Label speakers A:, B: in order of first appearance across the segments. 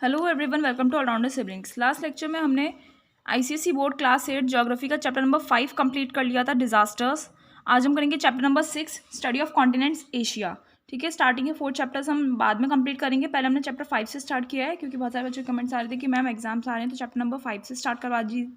A: Hello everyone, welcome to all rounder siblings. Last lecture में हमने ICSE board class 8 geography का chapter number 5 complete कर लिया था, डिजास्टर्स। आज हम करेंगे chapter number 6, study of continents Asia. ठीक है, स्टार्टिंग के 4 चैप्टर्स हम बाद में कंप्लीट करेंगे। पहले हमने चैप्टर 5 से स्टार्ट किया है क्योंकि बहुत सारे बच्चे कमेंट्स आ रहे थे कि मैम एग्जाम्स आ रहे हैं तो चैप्टर नंबर 5 से स्टार्ट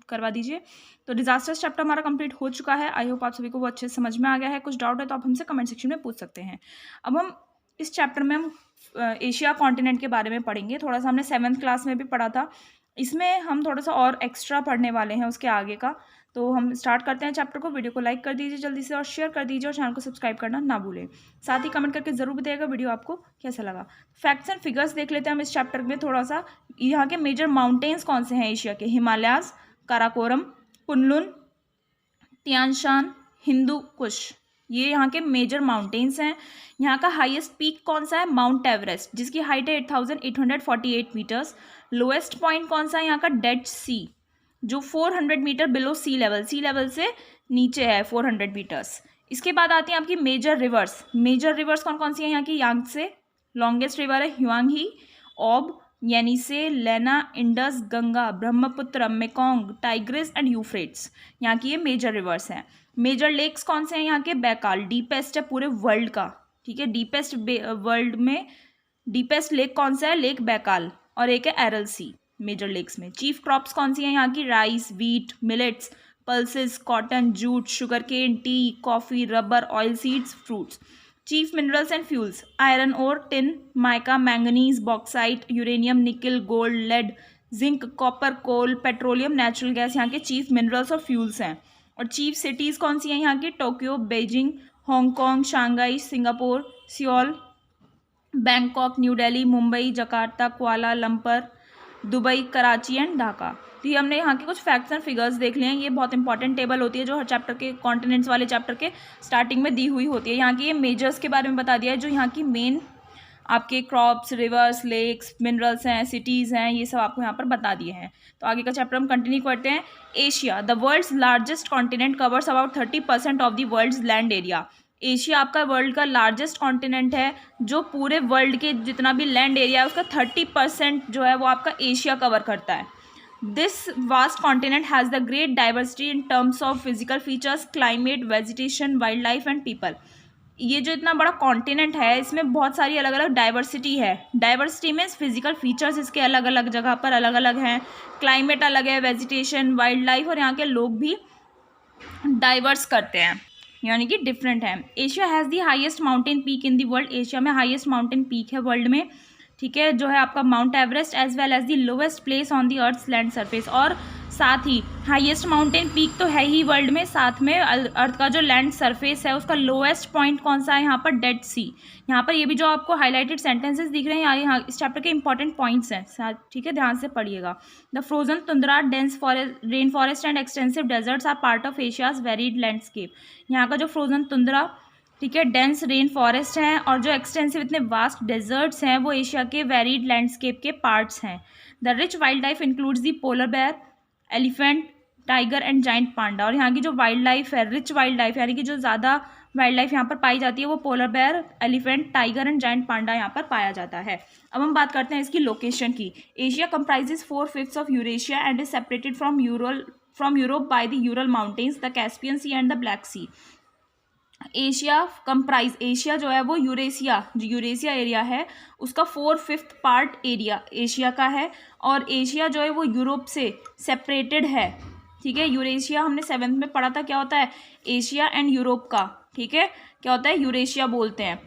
A: करवा दीजिए। तो डिजास्टर्स चैप्टर हमारा कंप्लीट हो चुका है। आई होप आप सभी को वो अच्छे से समझ में आ गया है। कुछ डाउट है तो आप हमसे कमेंट सेक्शन में पूछ सकते हैं। अब हम इस चैप्टर में हम एशिया कॉन्टिनेंट के बारे में पढ़ेंगे। थोड़ा सा हमने 7th क्लास में भी पढ़ा था, इसमें हम थोड़ा सा और एक्स्ट्रा पढ़ने वाले हैं उसके आगे का। तो हम स्टार्ट करते हैं चैप्टर को। वीडियो को लाइक कर दीजिए जल्दी से और शेयर कर दीजिए और चैनल को सब्सक्राइब करना ना भूलें। साथ ही कमेंट करके जरूर बताइएगा वीडियो आपको कैसा लगा। फैक्ट्स एंड फिगर्स देख लेते हैं हम इस चैप्टर में थोड़ा सा। यहाँ के मेजर माउंटेन्स कौन से हैं एशिया के? हिमालयाज, काराकोरम, कुनलुन, तियानशान, हिंदू कुश, ये यहाँ के मेजर माउंटेन्स हैं। यहाँ का हाईएस्ट पीक कौन सा है? माउंट एवरेस्ट, जिसकी हाइट है 8848 मीटर्स। लोएस्ट पॉइंट कौन सा है? यहाँ का डेड सी, जो 400 मीटर बिलो सी लेवल से नीचे है 400 मीटर्स। इसके बाद आती हैं आपकी मेजर रिवर्स। मेजर रिवर्स कौन कौन सी है यहाँ की? यांगसे, लॉन्गेस्ट रिवर है ह्युआंगी, ओब, येनिसे, लेना, Indus, Ganga, Brahmaputra, Mekong, Tigris and Euphrates, यहाँ की ये मेजर रिवर्स हैं। मेजर लेक्स कौन से हैं यहाँ के? बैकाल, डीपेस्ट है पूरे वर्ल्ड का। ठीक है, डीपेस्ट वर्ल्ड में डीपेस्ट लेक कौन सा है? Lake Baikal. और एक है एरल सी मेजर लेक्स में। चीफ क्रॉप्स कौन सी हैं यहाँ की? Rice, wheat, millets, pulses, cotton, jute, sugar cane, tea, coffee, rubber, oil seeds, fruits. Chief minerals and fuels: iron ore, tin, mica, manganese, bauxite, uranium, nickel, gold, lead, zinc, copper, coal, petroleum, natural gas यहाँ के chief minerals और fuels हैं। और chief cities कौन सी हैं यहाँ की? Tokyo, Beijing, Hong Kong, Shanghai, Singapore, Seoul, Bangkok, new Delhi, Mumbai, Jakarta, Kuala Lumpur, Dubai, Karachi and Dhaka. तो ये हमने यहाँ के कुछ फैक्ट्स एंड फिगर्स देख लिए हैं। ये बहुत इंपॉर्टेंट टेबल होती है जो हर चैप्टर के, कॉन्टिनेंट्स वाले चैप्टर के स्टार्टिंग में दी हुई होती है। यहाँ की ये मेजर्स के बारे में बता दिया है, जो यहाँ की मेन आपके क्रॉप्स, रिवर्स, लेक्स, मिनरल्स हैं, सिटीज़ हैं, ये सब आपको यहाँ पर बता दिए हैं। तो आगे का चैप्टर हम कंटिन्यू करते हैं। Asia, the world's largest continent, covers about 30% of the world's land area. Asia आपका वर्ल्ड का लार्जेस्ट कॉन्टिनेंट है, जो पूरे वर्ल्ड के जितना भी लैंड एरिया है उसका 30% जो है वो आपका एशिया कवर करता है। This vast continent has the great diversity in terms of physical features, climate, vegetation, wild life and people. ये जो इतना बड़ा कॉन्टिनेंट है इसमें बहुत सारी अलग अलग डाइवर्सिटी है। डाइवर्सिटी मीन्स फिजिकल फीचर्स इसके अलग अलग जगह पर अलग अलग हैं, क्लाइमेट अलग है, वेजिटेशन, वाइल्ड लाइफ और यहाँ के लोग भी डाइवर्स करते हैं, यानी कि डिफरेंट है। Asia has the highest mountain peak in the world. Asia में हाईएस्ट माउंटेन पीक है वर्ल्ड में, ठीक है, जो है आपका Mount Everest, as well as the lowest place on the earth's land surface. और साथ ही हाईएस्ट माउंटेन पीक तो है ही वर्ल्ड में, साथ में अर्थ का जो लैंड सरफेस है उसका लोएस्ट पॉइंट कौन सा है? यहाँ पर डेड सी। यहाँ पर ये भी जो आपको हाईलाइटेड सेंटेंसेस दिख रहे हैं यहाँ इस चैप्टर के इंपॉर्टेंट पॉइंट्स हैं, ठीक है, ध्यान से पढ़िएगा। The frozen tundra, dense forest, rain forest and extensive deserts are part of Asia's varied landscape. यहाँ का जो फ्रोजन तुंद्रा, ठीक है, डेंस रेन फॉरेस्ट हैं और जो एक्सटेंसिव इतने वास्ट डेजर्ट्स हैं वो एशिया के वेरीड लैंडस्केप के पार्ट्स हैं। The rich wildlife includes the polar bear, elephant, tiger and giant panda. और यहाँ की जो वाइल्ड लाइफ है, रिच वाइल्ड लाइफ, यानी कि जो ज़्यादा वाइल्ड लाइफ यहाँ पर पाई जाती है वो polar bear, elephant, tiger and giant panda यहाँ पर पाया जाता है। अब हम बात करते हैं इसकी लोकेशन की। Asia comprises 4/5 of Eurasia and is separated from Europe by the Ural Mountains, the Caspian Sea and the Black Sea. Asia जो है वो यूरेशिया एरिया है उसका 4/5 पार्ट एरिया एशिया का है। और एशिया जो है वो यूरोप से सेपरेटेड है, ठीक है। यूरेशिया हमने 7th में पढ़ा था, क्या होता है? एशिया एंड यूरोप का, ठीक है, क्या होता है? यूरेशिया बोलते हैं।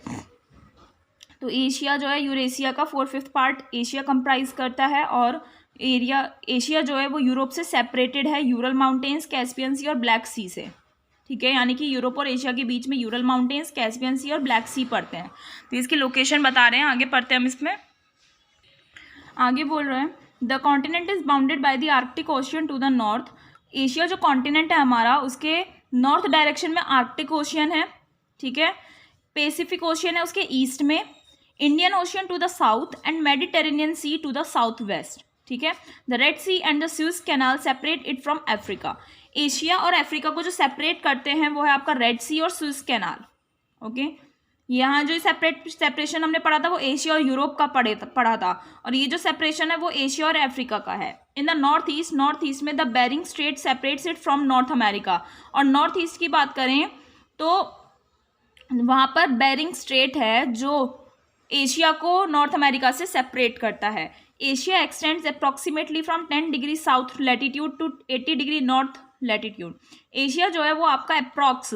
A: तो एशिया जो है यूरेशिया का 4/5 पार्ट एशिया कंप्राइज करता है। और एशिया जो है वो यूरोप से सेपरेटेड है यूरल माउंटेन्स, कैस्पियन सी और ब्लैक सी से, ठीक है, यानी कि यूरोप और एशिया के बीच में यूरल माउंटेन्स, कैस्पियन सी और ब्लैक सी पड़ते हैं। तो इसकी लोकेशन बता रहे हैं, आगे पढ़ते हैं हम इसमें। आगे बोल रहे हैं the continent is bounded by the Arctic Ocean to the north. Asia जो कॉन्टिनेंट है हमारा उसके नॉर्थ डायरेक्शन में आर्कटिक ओशियन है, ठीक है, पैसिफिक ओशियन है उसके ईस्ट में, Indian Ocean to the south and Mediterranean Sea to the south west, ठीक है। The Red Sea and the Suez Canal separate it from Africa. Asia और अफ्रीका को जो सेपरेट करते हैं वो है आपका रेड सी और स्यूज कैनाल, ओके। यहाँ जो सेपरेशन हमने पढ़ा था वो एशिया और यूरोप का पढ़ा था, और ये जो सेपरेशन है वो एशिया और अफ्रीका का है। इन द नॉर्थ ईस्ट में the Bering Strait separates it from North America. और नॉर्थ ईस्ट की बात करें तो वहाँ पर बेरिंग स्ट्रेट है जो एशिया को नॉर्थ अमेरिका से सेपरेट करता है। Asia extends approximately from 10 degree south latitude to 80 degree north latitude. Asia जो है वो आपका अप्रॉक्स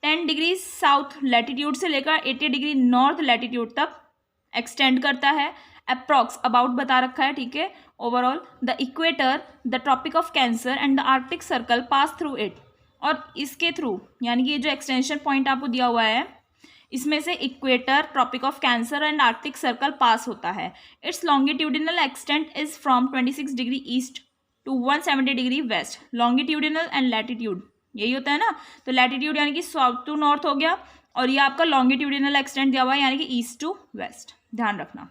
A: 10 डिग्री साउथ लैटिट्यूड से लेकर 80 डिग्री नॉर्थ लैटिट्यूड तक एक्सटेंड करता है। अप्रॉक्स अबाउट बता रखा है, ठीक है। Overall the equator, the Tropic of Cancer and the Arctic Circle pass through it. और इसके थ्रू यानी कि ये जो एक्सटेंशन पॉइंट आपको दिया हुआ है इसमें से equator, Tropic of Cancer and Arctic Circle pass होता है। Its longitudinal extent is from 26 degree east to 170 degree west. Longitudinal and latitude यही होता है ना, तो लैटिट्यूड यानी कि साउथ टू नॉर्थ हो गया, और ये आपका लॉन्गिट्यूडिनल एक्सटेंट दिया हुआ है यानी कि ईस्ट टू वेस्ट, ध्यान रखना।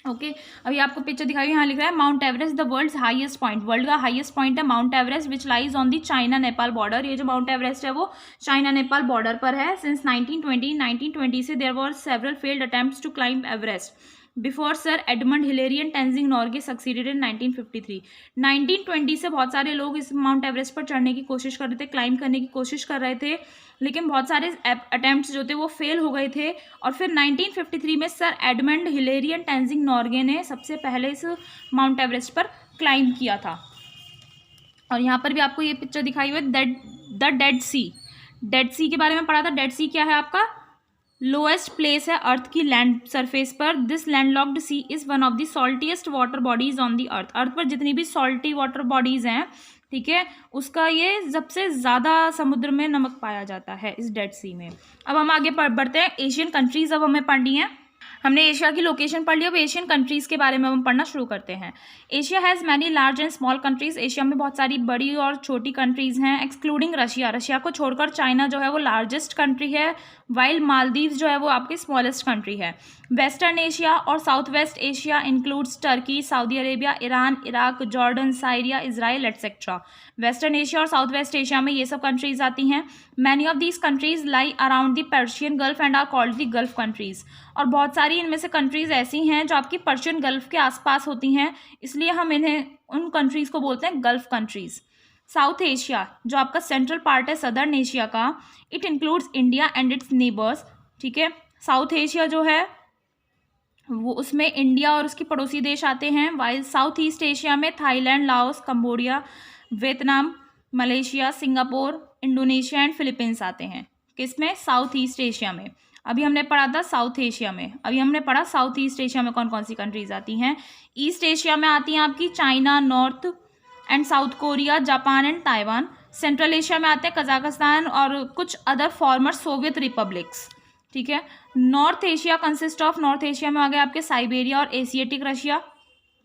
A: ओके अभी आपको पिक्चर दिखाई, यहाँ लिख रहा है Mount Everest the world's highest point. World का हाईएस्ट पॉइंट है Mount Everest which lies on the China Nepal border. ये जो माउंट एवरेस्ट है वो चाइना नेपाल बॉर्डर पर है। सिंस 1920 से there were several failed attempts to climb Everest before Sir Edmund Hillary and Tenzing Norgay succeeded in 1953। 1920 से बहुत सारे लोग इस माउंट एवरेस्ट पर चढ़ने की कोशिश कर रहे थे, क्लाइंब करने की कोशिश कर रहे थे, लेकिन बहुत सारे अटेम्प्ट्स जो थे वो फेल हो गए थे। और फिर 1953 में sir Edmund Hillary and Tenzing Norgay ने सबसे पहले इस माउंट एवरेस्ट पर क्लाइंब किया था। और यहाँ पर भी आपको ये पिक्चर दिखाई हुई है द डेड सी। डेड सी के बारे में पढ़ा था। डेड सी क्या है आपका? लोएस्ट प्लेस है अर्थ की लैंड सरफेस पर। This landlocked sea is one of the saltiest water bodies on the earth. Earth पर जितनी भी सॉल्टी वाटर बॉडीज हैं, ठीक है, उसका ये सबसे ज़्यादा समुद्र में नमक पाया जाता है इस डेड सी में। अब हम आगे बढ़ते हैं। एशियन कंट्रीज़ अब हमें पढ़नी है। हमने एशिया की लोकेशन पढ़ ली, अब एशियन कंट्रीज़ के बारे में हम पढ़ना शुरू करते हैं। Asia has many large and small countries. Asia में बहुत सारी बड़ी और छोटी कंट्रीज़ हैं, एक्सक्लूडिंग रशिया। रशिया को छोड़कर चाइना जो है वो लार्जेस्ट कंट्री है, वाइल मालदीव्स जो है वो आपकी स्मॉलेस्ट कंट्री है। वेस्टर्न एशिया और south west Asia includes Turkey, Saudi Arabia, Iran, Iraq, Jordan, Syria, Israel etcetera. Western Asia और साउथ वेस्ट एशिया में ये सब कंट्रीज़ आती हैं। Many of these countries lie around the Persian Gulf and are called the Gulf countries. और बहुत सारी इनमें से कंट्रीज़ ऐसी हैं जो आपकी पर्शियन गल्फ के आसपास होती हैं, इसलिए हम इन्हें उन कंट्रीज़ को बोलते हैं गल्फ कंट्रीज़। साउथ एशिया जो आपका सेंट्रल पार्ट है सदर्न एशिया का, it includes India and it's neighbours, ठीक है। साउथ एशिया जो है वो उसमें इंडिया और उसकी पड़ोसी देश आते हैं, वाइल साउथ ईस्ट एशिया में Thailand, Laos, Cambodia, Vietnam, Malaysia, Singapore, Indonesia and Philippines आते हैं। किसमें? साउथ ईस्ट एशिया में। अभी हमने पढ़ा था साउथ एशिया में, अभी हमने पढ़ा साउथ ईस्ट एशिया में कौन कौन सी कंट्रीज आती हैं। ईस्ट एशिया में आती हैं आपकी China, north and south Korea, Japan and Taiwan. Central Asia में आते हैं कजाकिस्तान और कुछ अदर फॉर्मर सोवियत रिपब्लिक्स, ठीक है। North Asia consist of, north Asia में आ गए आपके साइबेरिया और एशियाटिक रशिया,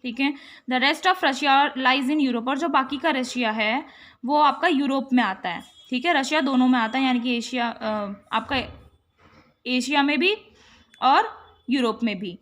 A: ठीक है। The rest of Russia lies in Europe. और जो बाकी का रशिया है वो आपका यूरोप में आता है, ठीक है। रशिया दोनों में आता है, यानी कि एशिया आपका एशिया में भी और यूरोप में भी।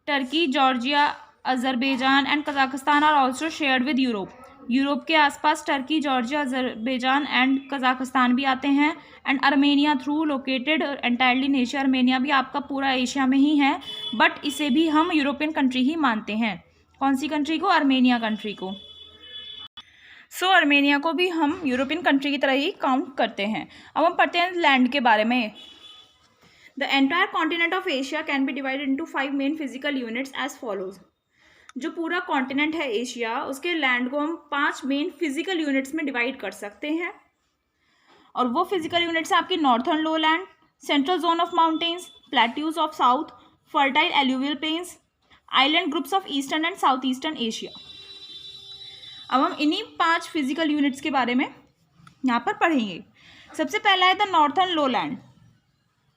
A: Turkey, Georgia, Azerbaijan and Kazakhstan are also shared with Europe. Europe के आसपास Turkey, Georgia, Azerbaijan and Kazakhstan भी आते हैं। And Armenia through located entirely in Asia. Armenia भी आपका पूरा एशिया में ही है, बट इसे भी हम यूरोपियन कंट्री ही मानते हैं। कौन सी कंट्री को? अर्मेनिया कंट्री को। सो अर्मेनिया को भी हम यूरोपियन कंट्री की तरह ही काउंट करते हैं। अब हम पढ़ते हैं लैंड के बारे में। The entire continent of Asia can be divided into 5 main physical units as follows. जो पूरा कॉन्टिनेंट है एशिया, उसके लैंड को हम 5 मेन फिजिकल यूनिट्स में डिवाइड कर सकते हैं। और वो फिजिकल यूनिट्स हैं आपकी northern lowland, central zone of mountains, plateaus of south, fertile alluvial plains, island groups of eastern and south eastern Asia. अब हम इन्हीं 5 फिजिकल यूनिट्स के बारे में यहाँ पर पढ़ेंगे। सबसे पहला है the northern low land.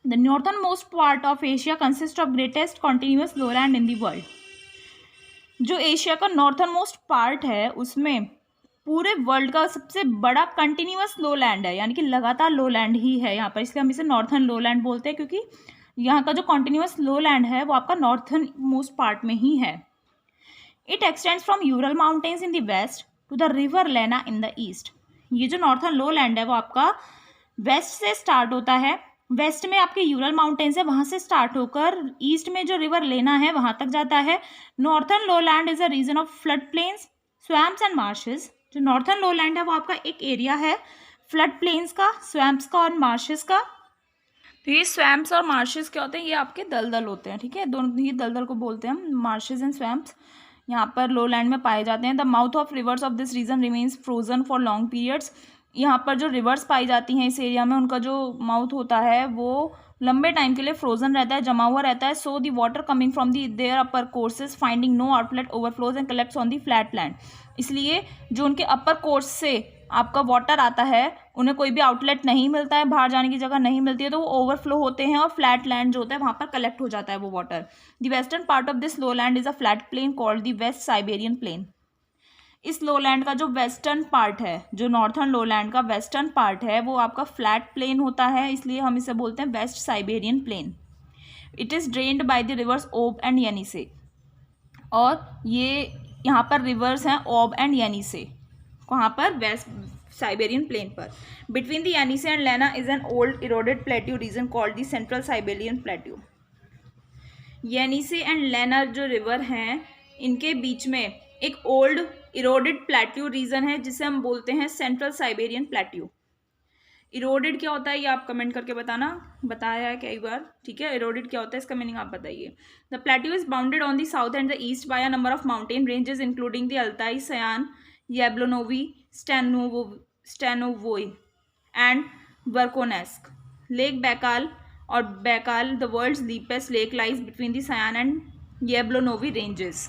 A: The northern most part of Asia consist of greatest continuous low land in the world. जो एशिया का नॉर्थर्न मोस्ट पार्ट है उसमें पूरे वर्ल्ड का सबसे बड़ा कंटिन्यूअस लो लैंड है, यानी कि लगातार लो लैंड ही है यहाँ पर, इसलिए हम इसे नॉर्थर्न लो लैंड बोलते हैं, क्योंकि यहाँ का जो कॉन्टिन्यूअस लो लैंड है वो आपका नॉर्थर्न मोस्ट पार्ट में ही है। It extends from Ural Mountains in the west to the river Lena in the east. ये जो नॉर्थर्न लो लैंड है वो आपका वेस्ट से स्टार्ट होता है
B: वेस्ट में आपके यूरल माउंटेन्स है, वहाँ से स्टार्ट होकर ईस्ट में जो रिवर लेना है वहाँ तक जाता है। Northern lowland is a region of flood plains, swamps and marshes. जो नॉर्थर्न लोलैंड है वो आपका एक एरिया है फ्लड प्लेन्स का, स्वैम्प्स का और मार्शेस का।
A: तो ये स्वैम्प्स और मार्शेस क्या होते हैं, ये आपके दलदल होते हैं, ठीक है, दोनों ही दलदल को बोलते हैं हम, मार्शेस एंड स्वैम्प्स, यहाँ पर लोलैंड में पाए जाते हैं। The mouth of rivers of this region remains frozen for long periods. यहाँ पर जो रिवर्स पाई जाती हैं इस एरिया में, उनका जो माउथ होता है वो लंबे टाइम के लिए फ्रोजन रहता है, जमा हुआ रहता है। So the water coming from the their upper courses finding no outlet overflows and collects on the flat land. इसलिए जो उनके अपर कोर्स से आपका वाटर आता है, उन्हें कोई भी आउटलेट नहीं मिलता है, बाहर जाने की जगह नहीं मिलती है, तो वो ओवरफ्लो होते हैं और फ्लैट लैंड जो होता है वहाँ पर कलेक्ट हो जाता है वो water. The western part of this lowland is a flat plain called the West Siberian Plain. इस लोलैंड का जो वेस्टर्न पार्ट है, जो नॉर्थर्न लोलैंड का वेस्टर्न पार्ट है, वो आपका फ्लैट प्लेन होता है, इसलिए हम इसे बोलते हैं West Siberian Plain. It is drained by the rivers Ob and Yenisei, और ये यहाँ पर रिवर्स हैं ओब एंड येनिसे, कहाँ पर, वेस्ट साइबेरियन प्लेन पर। Between the Yenisei and Lena is an old eroded plateau region called the Central Siberian Plateau. Yenisei and Lena जो रिवर हैं, इनके बीच में एक ओल्ड इरोडेड प्लेट्यू रीजन है जिसे हम बोलते हैं सेंट्रल साइबेरियन प्लेट्यू। इरोडेड क्या होता है ये आप कमेंट करके बताना, बताया है कई बार, ठीक है। इरोडेड क्या होता है इसका मीनिंग आप बताइए। The plateau is bounded on the south and the east by a number of mountain ranges including the Altai, Sayan, Yablonovy, Stanovoy and Verkhoyansk. Lake Baikal और Baikal, the world's deepest lake, lies between the Sayan and Yablonovy ranges.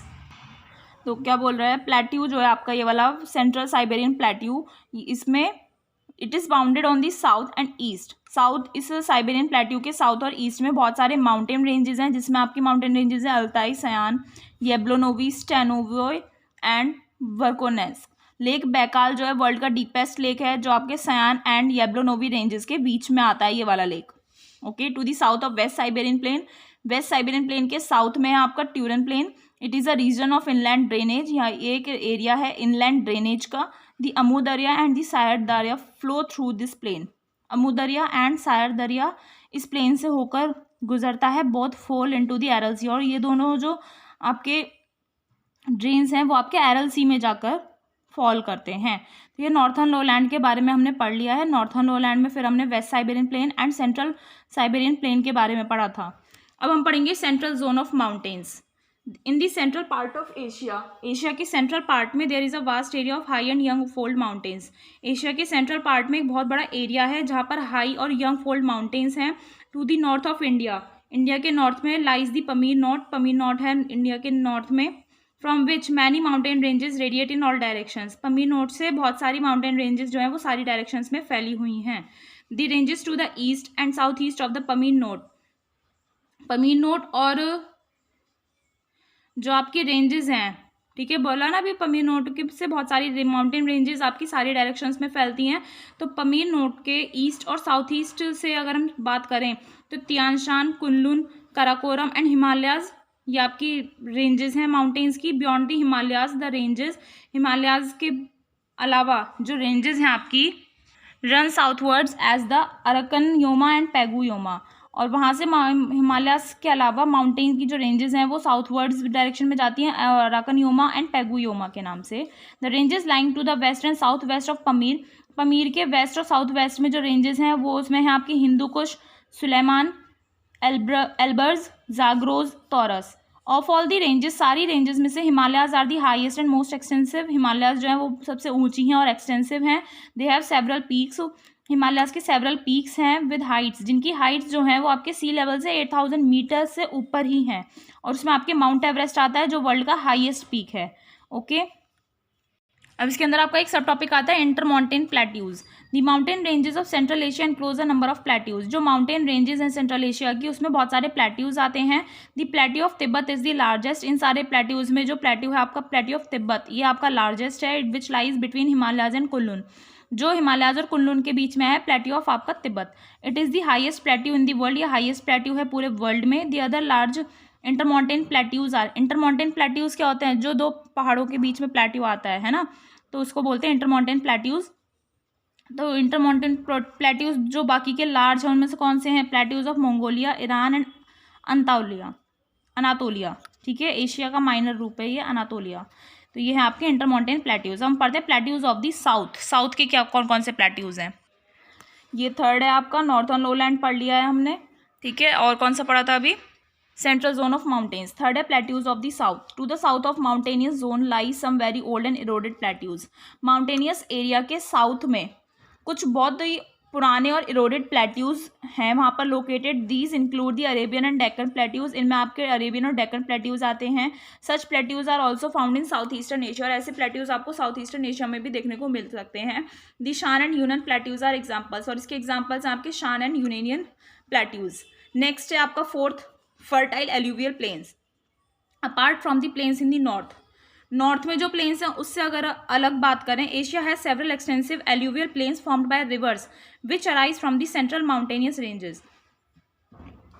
A: तो क्या बोल रहा है, plateau जो है आपका ये वाला सेंट्रल साइबेरियन प्लेट्यू, इसमें it is bounded on the south and east. South, इस साइबेरियन प्लेट्यू के साउथ और ईस्ट में बहुत सारे माउंटेन रेंजेस हैं, जिसमें आपकी माउंटेन रेंजेस हैं Altai, Sayan, Yablonovy, Stanovoy and Verkhoyansk. Lake Baikal जो है वर्ल्ड का डीपेस्ट लेक है, जो आपके सयान एंड येब्लोनोवी रेंजेस के बीच में आता है ये वाला lake. Okay, to the south of West Siberian Plain, West Siberian Plain के साउथ में है आपका Turan Plain. It is a region of inland drainage, यहाँ एक एरिया है इनलैंड ड्रेनेज का। The Amu Darya and the Syr Darya flow through this plain. Amu Darya and Sair दरिया इस प्लेन से होकर गुजरता है, बोथ फॉल इनटू द एरल सी, और ये दोनों जो आपके ड्रेन्स हैं वो आपके एरल सी में जाकर फॉल करते हैं। तो ये नॉर्थर्न लोलैंड के बारे में हमने पढ़ लिया है। नॉर्थर्न लोलैंड में फिर हमने West Siberian Plain and Central Siberian Plain के बारे में पढ़ा था। अब हम पढ़ेंगे central zone of mountains. In the central part of Asia, Asia के सेंट्रल पार्ट में there is a vast area of high and young fold mountains. Asia के सेंट्रल पार्ट में एक बहुत बड़ा एरिया है जहाँ पर हाई और यंग फोल्ड माउंटेन्स हैं। To the north of India, India के नॉर्थ में lies the Pamir knot, Pamir knot है इंडिया के नॉर्थ में। From which many mountain ranges radiate in all directions, Pamir knot से बहुत सारी माउंटेन रेंजेस जो हैं वो सारी डायरेक्शंस में फैली हुई हैं। The ranges to the east and south east of the Pamir knot, Pamir knot और जो आपकी रेंजेस हैं, ठीक है, बोला ना अभी पमीर नोट के से बहुत सारी माउंटेन रेंजेस आपकी सारी डायरेक्शंस में फैलती हैं। तो पमीर नोट के ईस्ट और साउथ ईस्ट से अगर हम बात करें तो Tian Shan, Kunlun, Karakoram and Himalayas, ये आपकी रेंजेस हैं माउंटेन्स की। Beyond the Himalayas the ranges, Himalayas के अलावा जो रेंजेस हैं आपकी run southwards as the Arakan Yoma and Pegu Yoma, और वहाँ से हिमालयास के अलावा माउंटेन की जो रेंजेस हैं वो साउथवर्ड्स डायरेक्शन में जाती हैं Arakan Yoma and Pegu Yoma के नाम से। The ranges lying to the west and south west of Pamir, Pamir के वेस्ट और साउथ वेस्ट में जो रेंजेस हैं वो उसमें है आपकी Hindu Kush, Sulaiman, Elburz, Zagros, Taurus. Of all the ranges, सारी रेंजेस में से Himalayas are the highest and most extensive, Himalayas जो है वो सबसे ऊंची हैं और एक्सटेंसिव हैं। They have several peaks, Himalayas के सेवरल पीक्स हैं विद हाइट्स, जिनकी हाइट्स जो हैं वो आपके सी लेवल से 8000 मीटर से ऊपर ही हैं, और उसमें आपके माउंट एवरेस्ट आता है जो वर्ल्ड का हाईएस्ट पीक है। ओके, अब इसके अंदर आपका एक सब टॉपिक आता है inter mountain plateaus. The mountain ranges of Central Asia enclose a number of plateaus, जो माउंटेन रेंजेस हैं सेंट्रल एशिया की उसमें बहुत सारे प्लेट्यूज आते हैं। The plateau of Tibet is the largest, इन सारे प्लेट्यूज में जो प्लेट्यू है आपका प्लेट्यू ऑफ तिब्बत ये आपका लार्जेस्ट है, which lies between Himalayas and Kunlun, जो हिमालयाज और कुनलुन के बीच में है प्लेट्यू ऑफ आपका Tibet. It is the highest plateau in the world, ये हाईएस्ट प्लेट्यू है पूरे वर्ल्ड में। The other large intermountain plateaus are, intermountain plateaus क्या होते हैं, जो दो पहाड़ों के बीच में प्लेट्यू आता है ना, तो उसको बोलते हैं इंटरमाउंटेन प्लेट्यूज।
B: तो इंटरमॉन्टेन प्लेट्यूज जो बाकी के लार्ज हैं उनमें से कौन से हैं? Plateaus of Mongolia, Iran and Anatolia. ठीक है, एशिया का माइनर रूप है ये अनातोलिया। तो ये है आपके इंटरमॉन्टेन प्लेट्यूज। हम पढ़ते हैं plateaus of the south. South के क्या कौन कौन से प्लेट्यूज हैं? ये थर्ड है आपका, नॉर्थर्न लोलैंड पढ़ लिया है हमने। ठीक है, और कौन सा पढ़ा था अभी? Central zone of mountains. Third है plateaus of the south. To the south of mountainous zone lie some very old and eroded plateaus. Mountainous area के साउथ में कुछ बहुत ही पुराने और इरोडेड प्लेट्यूज हैं वहाँ पर located. These include the Arabian and Deccan plateaus. इनमें आपके अरेबियन और डेक्कन प्लेट्यूज आते हैं। Such plateaus are also found in south eastern Asia. और ऐसे प्लेट्यूज आपको साउथ ईस्टर्न एशिया में भी देखने को मिल सकते हैं। द शान एंड यूनन प्लेट्यूज आर एग्जाम्पल्स। और इसके एग्जाम्पल्स हैं आपके शान एंड यूनेनियन प्लेट्यूज। नेक्स्ट है आपका fourth, fertile alluvial plains. Apart from the plains in the north में जो प्लेन्स हैं उससे अगर अलग बात करें, Asia has several extensive alluvial plains formed by rivers which arise from the central mountainous ranges.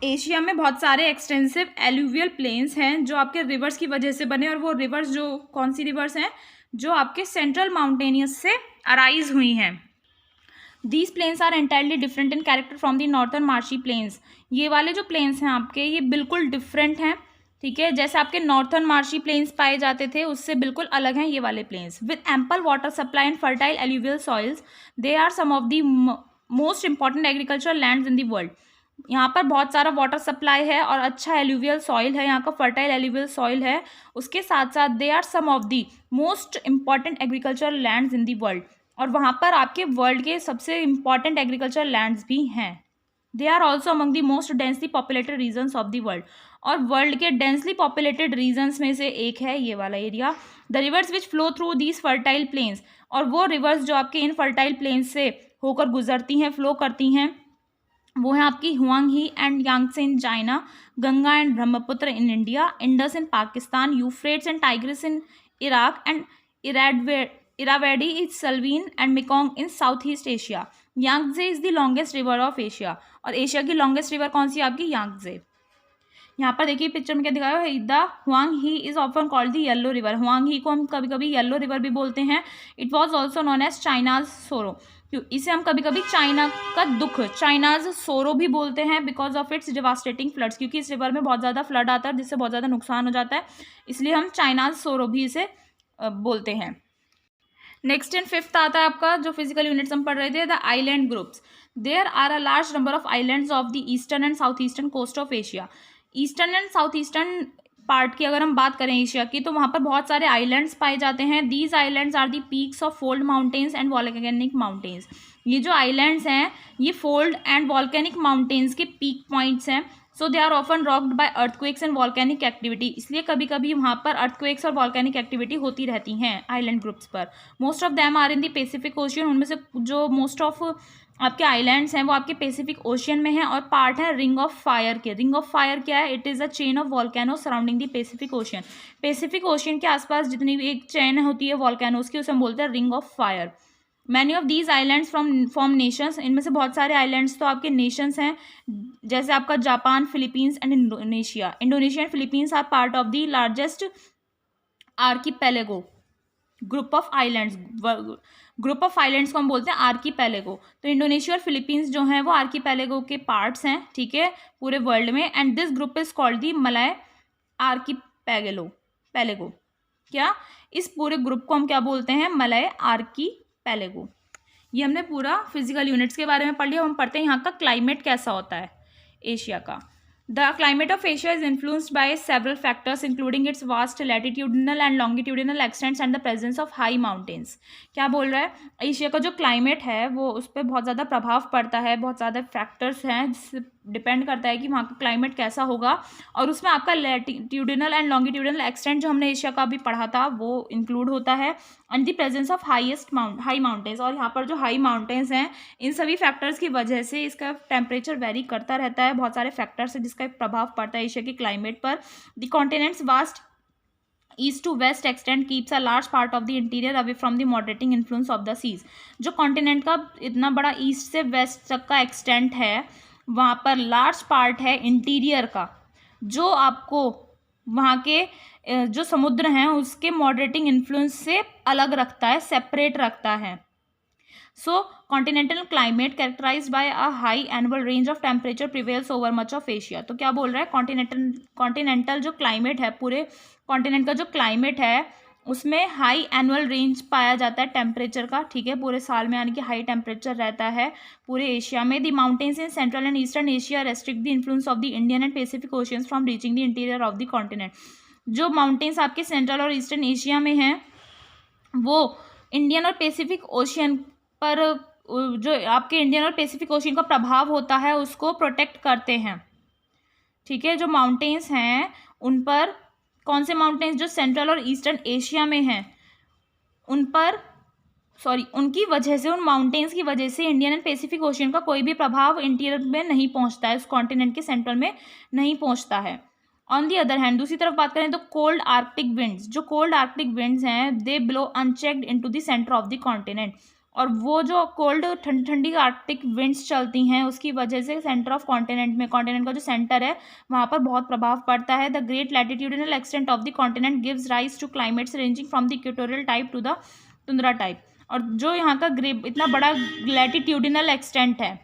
B: Asia में बहुत सारे एक्सटेंसिव एल्यूवियल प्लेन्स हैं जो आपके रिवर्स की वजह से बने। और वो रिवर्स जो कौन सी रिवर्स हैं? जो आपके सेंट्रल माउंटेनियस से अराइज हुई हैं। These plains are entirely different in character from the northern marshy plains. ये वाले जो प्लेन्स हैं आपके, ये बिल्कुल डिफरेंट हैं। ठीक है, जैसे आपके नॉर्थर्न मार्शी प्लेन्स पाए जाते थे उससे बिल्कुल अलग हैं ये वाले plains. With ample water supply and fertile alluvial soils, they are some of the most important agricultural lands in the world. यहाँ पर बहुत सारा वाटर सप्लाई है और अच्छा एल्यूवियल सॉइल है, यहाँ का फर्टाइल एल्यूवियल सॉइल है। उसके साथ साथ they are some of the most important agricultural lands in the world. और वहाँ पर आपके वर्ल्ड के सबसे इंपॉर्टेंट एग्रीकल्चरल लैंड्स भी हैं। They are also among the most densely populated regions of the world. और वर्ल्ड के डेंसली पॉपुलेटेड रीजन्स में से एक है ये वाला area. The rivers which flow through these fertile plains. और वो रिवर्स जो आपके इन फर्टाइल प्लेन्स से होकर गुजरती हैं, फ्लो करती हैं, वो है आपकी Huang He and Yangtze in China, Ganga and Brahmaputra in India, Indus in Pakistan, Euphrates and Tigris in Iraq and Irrawaddy is Salween and Mekong in south east Asia. Yangtze is the longest river of Asia. और Asia की longest river कौन सी आपकी? Yangtse. यहाँ पर देखिए picture में क्या दिखाया है, the Huang He is often called the Yellow River. Huang He को हम कभी कभी येलो रिवर भी बोलते हैं। It was also known as China's sorrow. इसे हम कभी कभी चाइना का दुख, चाइनाज सोरो भी बोलते हैं because of its devastating floods. क्योंकि इस रिवर में बहुत ज़्यादा फ्लड आता है जिससे बहुत ज़्यादा नुकसान हो जाता है, इसलिए हम चाइनाज सोरो भी इसे बोलते हैं। नेक्स्ट एंड फिफ्थ आता है आपका जो फिजिकल यूनिट्स हम पढ़ रहे थे, the island groups. There are a large number of islands of the eastern and south eastern coast of Asia. Eastern and south eastern part की अगर हम बात करें एशिया की, तो वहाँ पर बहुत सारे आइलैंड्स पाए जाते हैं। These islands are the peaks of fold mountains and volcanic mountains. ये जो आइलैंड्स हैं ये फोल्ड एंड वॉल्केनिक माउंटेन्स के पीक पॉइंट्स हैं। So they are often rocked by earthquakes and volcanic activity. इसलिए कभी कभी वहाँ पर अर्थक्वेक्स और वॉल्केनिक एक्टिविटी होती रहती हैं आइलैंड ग्रुप्स पर। Most of them are in the Pacific Ocean. उनमें से जो मोस्ट ऑफ आपके आइलैंड्स हैं वो आपके पैसिफिक ओशियन में हैं और पार्ट है रिंग ऑफ फायर के। रिंग ऑफ फायर क्या है? It is a chain of volcano surrounding the Pacific ocean. Pacific ocean के आसपास जितनी भी एक चेन होती है वॉल्केनोस की, उसे हम बोलते हैं ring of fire. Many of these islands from Nations. इनमें से बहुत सारे आइलैंड्स तो आपके नेशंस हैं, जैसे आपका Japan, Philippines and Indonesia. Indonesia and Philippines are part of the largest archipelago group of islands. Group of islands को हम बोलते हैं आर्कीपेलेगो। तो इंडोनेशिया और फिलीपींस जो हैं वो आर्कीपेलेगो के पार्ट्स हैं, ठीक है, पूरे वर्ल्ड में। And this group is called the Malay archipelago. क्या इस पूरे ग्रुप को हम क्या बोलते हैं? Malay archipelago. ये हमने पूरा फिजिकल यूनिट्स के बारे में पढ़ लिया। हम पढ़ते हैं यहाँ का क्लाइमेट कैसा होता है एशिया का। The climate of Asia is influenced by several factors including its vast latitudinal and longitudinal extents and the presence of high mountains। क्या बोल रहा है? एशिया का जो क्लाइमेट है वो उस पर बहुत ज़्यादा प्रभाव पड़ता है, बहुत ज़्यादा फैक्टर्स हैं जिससे डिपेंड करता है कि वहाँ का क्लाइमेट कैसा होगा। और उसमें आपका लैटिट्यूडिनल एंड लॉन्गिट्यूडिनल एक्सटेंट जो हमने एशिया का भी पढ़ा था वो इंक्लूड होता है। And the presence of high mountains. और यहाँ पर जो हाई माउंटेन्स हैं इन सभी फैक्टर्स की वजह से इसका टेम्परेचर वेरी करता रहता है। बहुत सारे फैक्टर्स हैं जिसका प्रभाव पड़ता है एशिया के क्लाइमेट पर। The continent's vast east to west extent keeps a large part of the interior away from the moderating influence of the seas. जो कॉन्टिनेंट का इतना बड़ा ईस्ट से वेस्ट तक का एक्सटेंट है, वहाँ पर लार्ज पार्ट है इंटीरियर का जो आपको वहाँ के जो समुद्र हैं उसके मॉडरेटिंग इन्फ्लुएंस से अलग रखता है, सेपरेट रखता है। So continental climate characterized by a high annual range of temperature prevails over much of Asia. तो क्या बोल रहा है, कॉन्टिनेंटल जो क्लाइमेट है, पूरे कॉन्टिनेंट का जो क्लाइमेट है उसमें हाई एनुअल रेंज पाया जाता है टेम्परेचर का, ठीक है, पूरे साल में, यानी कि हाई टेम्परेचर रहता है पूरे एशिया में। The mountains in central and eastern Asia restrict the influence of the Indian and Pacific oceans from reaching the interior of the continent. जो माउंटेन्स आपके सेंट्रल और ईस्टर्न एशिया में हैं वो इंडियन और पैसिफिक ओशियन पर, जो आपके इंडियन और पैसिफिक ओशियन का प्रभाव होता है उसको प्रोटेक्ट करते हैं, ठीक है। जो माउंटेन्स हैं उन पर, कौन से माउंटेन्स, जो सेंट्रल और ईस्टर्न एशिया में हैं उन पर, उनकी वजह से, उन माउंटेन्स की वजह से इंडियन एंड पैसिफिक ओशियन का कोई भी प्रभाव इंटीरियर में नहीं पहुंचता है, उस कॉन्टिनेंट के सेंट्रल में नहीं पहुंचता है। ऑन दी अदर हैंड, दूसरी तरफ बात करें तो कोल्ड आर्कटिक विंड्स, जो कोल्ड आर्कटिक विंड्स हैं they blow unchecked into the centre of the continent. और वो जो कोल्ड ठंडी आर्कटिक विंड्स चलती हैं उसकी वजह से सेंटर ऑफ कॉन्टिनेंट में, कॉन्टिनेंट का जो सेंटर है वहाँ पर बहुत प्रभाव पड़ता है। The great latitudinal extent of the continent gives rise to climates ranging from the equatorial type to the tundra type. और जो यहाँ का इतना बड़ा लैटिट्यूडिनल एक्सटेंट है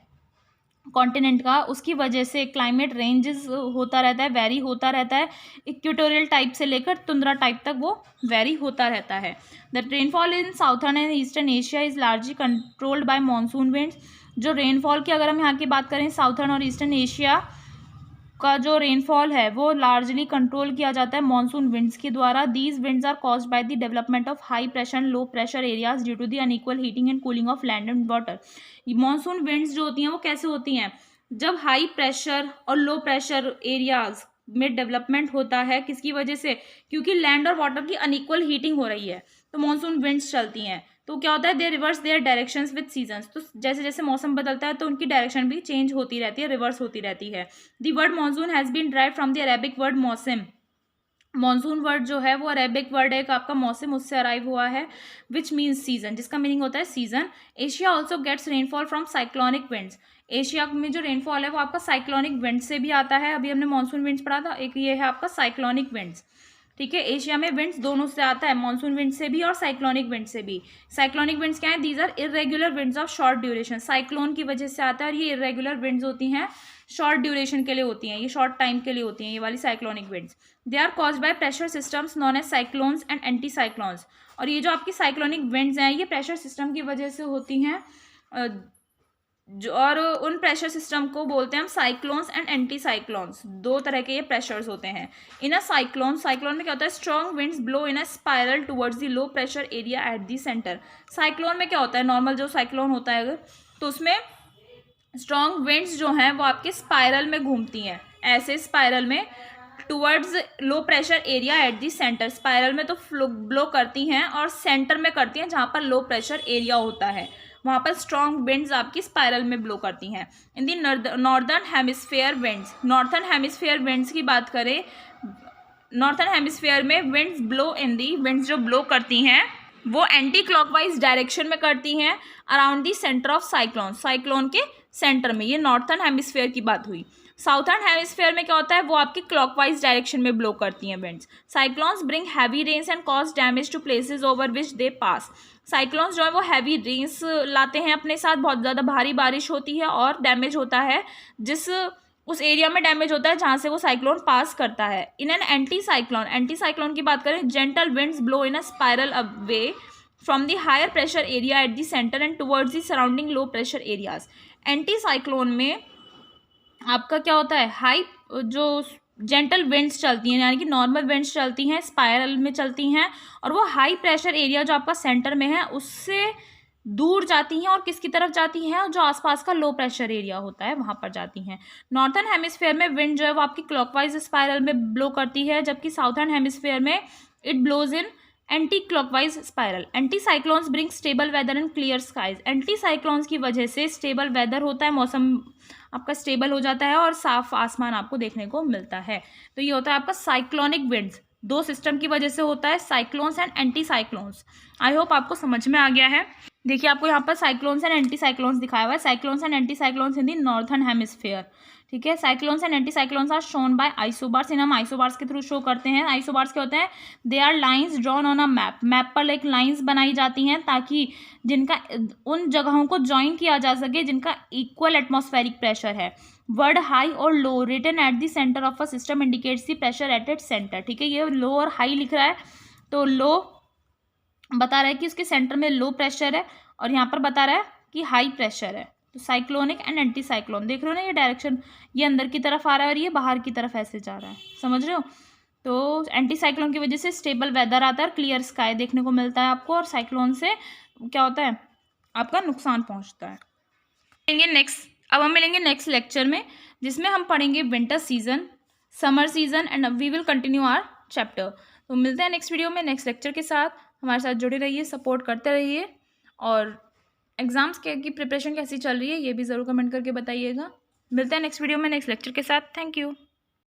B: कॉन्टिनेंट का, उसकी वजह से क्लाइमेट रेंजेस होता रहता है, वेरी होता रहता है, इक्वेटोरियल टाइप से लेकर टुंड्रा टाइप तक वो वेरी होता रहता है। The rainfall in southern and eastern Asia is largely controlled by monsoon winds. जो रेनफॉल की अगर हम यहाँ की बात करें, साउथर्न और ईस्टर्न एशिया का जो रेनफॉल है वो लार्जली कंट्रोल किया जाता है मॉनसून विंड्स के द्वारा। These winds are caused by the development of high pressure and low pressure areas due to the unequal heating and cooling of land and water. Monsoon winds जो होती हैं वो कैसे होती हैं, जब हाई प्रेशर और लो प्रेशर एरियाज में डेवलपमेंट होता है, किसकी वजह से, क्योंकि लैंड और वाटर की अनइक्वल हीटिंग हो रही है तो मॉनसून विंड्स चलती हैं। तो क्या होता है, they reverse their directions with seasons. तो जैसे जैसे मौसम बदलता है तो उनकी डायरेक्शन भी चेंज होती रहती है, रिवर्स होती रहती है। The word monsoon has been derived from the Arabic word mausam. Monsoon word जो है वो अरेबिक वर्ड है आपका मौसम, उससे अराइव हुआ है, विच मीन्स सीजन, जिसका मीनिंग होता है season. Asia also gets rainfall from cyclonic winds. Asia में जो रेनफॉल है वो आपका साइक्लोनिक विंड से भी आता है। अभी हमने मॉनसून विंड्स पढ़ा था, एक ये है आपका साइक्लोनिक विंड्स, ठीक है। एशिया में विंड्स दोनों से आता है, मॉनसून विंड से भी और साइक्लोनिक विंड से भी। साइक्लोनिक विंड्स क्या है, these are irregular winds of short duration. Cyclone की वजह से आता है और ये इरेगुलर विंड्स होती हैं, शॉर्ट ड्यूरेशन के लिए होती हैं, ये शॉर्ट टाइम के लिए होती हैं, ये वाली cyclonic winds. They are caused by pressure systems known as cyclones and anti cyclones. और ये जो आपकी साइक्लोनिक विंड्स हैं ये प्रेशर सिस्टम की वजह से होती हैं, और उन प्रेशर सिस्टम को बोलते हैं हम साइक्लोन्स एंड एंटी साइक्लोन्स। दो तरह के ये प्रेशर्स होते हैं। इन अ साइक्लोन, साइक्लोन में क्या होता है, strong winds blow in a spiral towards the low pressure area at the centre. Cyclone में क्या होता है, नॉर्मल जो साइक्लोन होता है अगर, तो उसमें स्ट्रॉन्ग विंड्स जो हैं वो आपके स्पाइरल में घूमती हैं, ऐसे स्पाइरल में towards low pressure area at the centre. Spiral में तो ब्लो करती हैं और सेंटर में करती हैं जहाँ पर लो प्रेशर एरिया होता है, वहाँ पर स्ट्रॉन्ग विंड्स आपकी स्पाइरल में ब्लो करती हैं। In the northern hemisphere winds, northern hemisphere winds की बात करें, नॉर्थर्न हेमिस्फेयर में winds blow in the, winds जो ब्लो करती हैं वो एंटी क्लॉकवाइज डायरेक्शन में करती हैं around the centre of cyclone, cyclone के सेंटर में। ये नॉर्थर्न हेमिस्फेयर की बात हुई। साउथर्न हेमिस्फेयर में क्या होता है, वो आपकी क्लॉकवाइज डायरेक्शन में ब्लो करती हैं winds. Cyclones bring heavy rains and cause damage to places over which they pass. Cyclones जो है वो हैवी रेन्स लाते हैं अपने साथ, बहुत ज़्यादा भारी बारिश होती है और डैमेज होता है जिस उस एरिया में डैमेज होता है जहाँ से वो साइक्लोन पास करता है। In an anti cyclone, anti cyclone की बात करें, gentle winds blow in a spiral away from the higher pressure area at the centre and towards the surrounding low pressure areas. Anti cyclone में आपका क्या होता है, हाई जो gentle winds चलती हैं, यानी कि नॉर्मल विंड्स चलती हैं, स्पाइरल में चलती हैं, और वो हाई प्रेशर एरिया जो आपका सेंटर में है उससे दूर जाती हैं, और किसकी तरफ जाती हैं, जो आसपास का लो प्रेशर एरिया होता है वहाँ पर जाती हैं। नॉर्थर्न हेमिस्फेयर में विंड जो है वो आपकी क्लॉकवाइज स्पाइरल में ब्लो करती है, जबकि साउथर्न हेमिस्फेयर में it blows in anti clockwise spiral. Anti cyclones bring stable weather and clear skies. Anti cyclones की वजह से स्टेबल वेदर होता है, मौसम आपका स्टेबल हो जाता है और साफ आसमान आपको देखने को मिलता है। तो ये होता है आपका साइक्लोनिक विंड्स, दो सिस्टम की वजह से होता है, cyclones and anti cyclones. I hope आपको समझ में आ गया है। देखिए आपको यहाँ पर साइक्लोन्स एंड एंटी साइक्लोन्स दिखाया हुआ है, cyclones and anti cyclones in the northern hemisphere, ठीक है। Cyclones and anti cyclones are shown by isobars, इन्हें हम आइसोबार्स के थ्रू शो करते हैं। आइसोबार्स क्या होते हैं? They are lines drawn on a map, map पर एक लाइंस बनाई जाती हैं ताकि जिनका उन जगहों को ज्वाइन किया जा सके जिनका इक्वल एटमॉस्फेरिक प्रेशर है। वर्ड हाई और low written at the centre of a system indicates the pressure at its centre, ठीक है। ये लो और हाई लिख रहा है, तो लो बता रहा है कि उसके सेंटर में लो प्रेशर है और यहाँ पर बता रहा है कि हाई प्रेशर है। तो साइक्लोनिक एंड एंटी साइक्लोन, देख रहे हो ना ये डायरेक्शन, ये अंदर की तरफ आ रहा है और ये बाहर की तरफ ऐसे जा रहा है, समझ रहे हो। तो एंटी साइक्लोन की वजह से स्टेबल वेदर आता है और क्लियर स्काई देखने को मिलता है आपको, और साइक्लोन से क्या होता है? आपका नुकसान पहुंचता है। अब हम मिलेंगे नेक्स्ट लेक्चर में, जिसमें हम पढ़ेंगे winter season, summer season and we will continue our chapter. तो मिलते हैं नेक्स्ट वीडियो में नेक्स्ट लेक्चर के साथ। हमारे साथ जुड़े रहिए, सपोर्ट करते रहिए, और एग्जाम्स की प्रिपरेशन कैसी चल रही है ये भी ज़रूर कमेंट करके बताइएगा। मिलते हैं नेक्स्ट वीडियो में नेक्स्ट लेक्चर के साथ। Thank you.